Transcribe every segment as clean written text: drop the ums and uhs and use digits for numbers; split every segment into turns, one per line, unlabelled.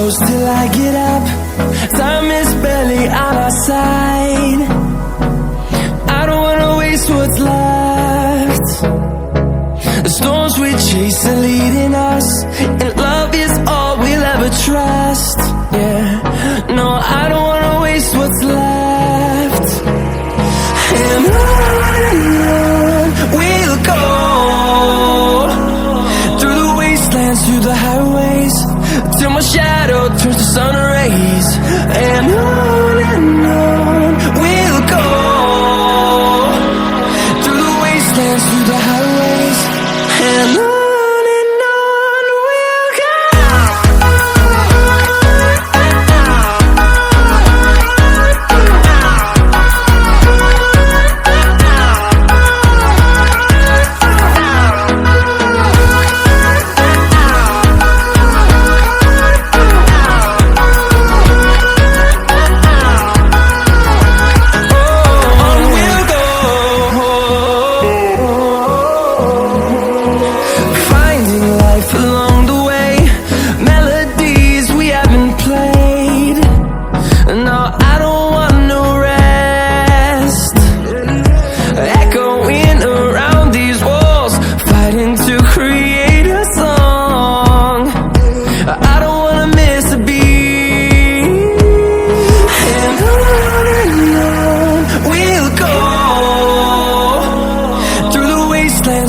close till I get up. Time is barely on our side. I don't wanna waste what's left. The storms we chase are leading us, and love is all we'll ever trust. Yeah, no, I don't wanna waste what's left. And on we'll go, through the wastelands, through the highways, till my shadow turns to sun rays. And on we'll go, through the wastelands, through the highways, and on we'll go.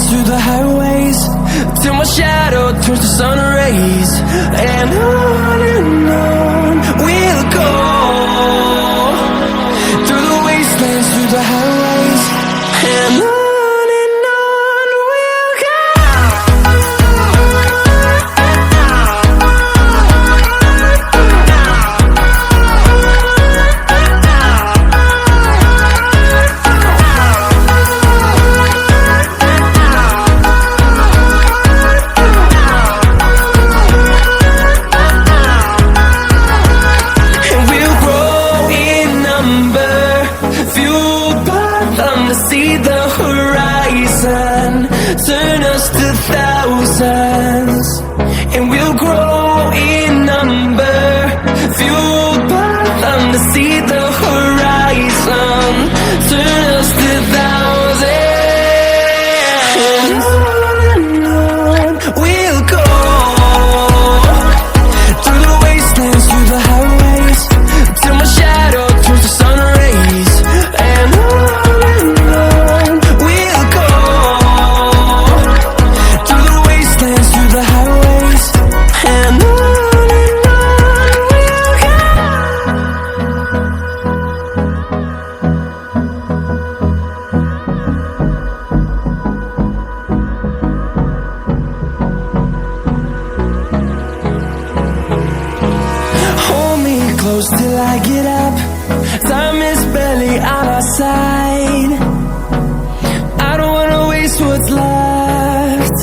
Through the highways, till my shadow turns to sun rays. And on we'll go, through the wastelands, through the highways, and on we'll go. See the horizon, turn us to thousands, and we'll grow in number, fueled by them to see the horizon, turn us to thousands. And on we'll go, through the wastelands, through the highways, till my shadow turns to sun rays. And close till I get up. Time is barely on our side. I don't wanna waste what's left.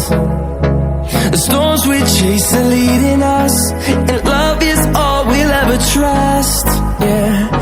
The storms we chase are leading us, and love is all we'll ever trust. Yeah.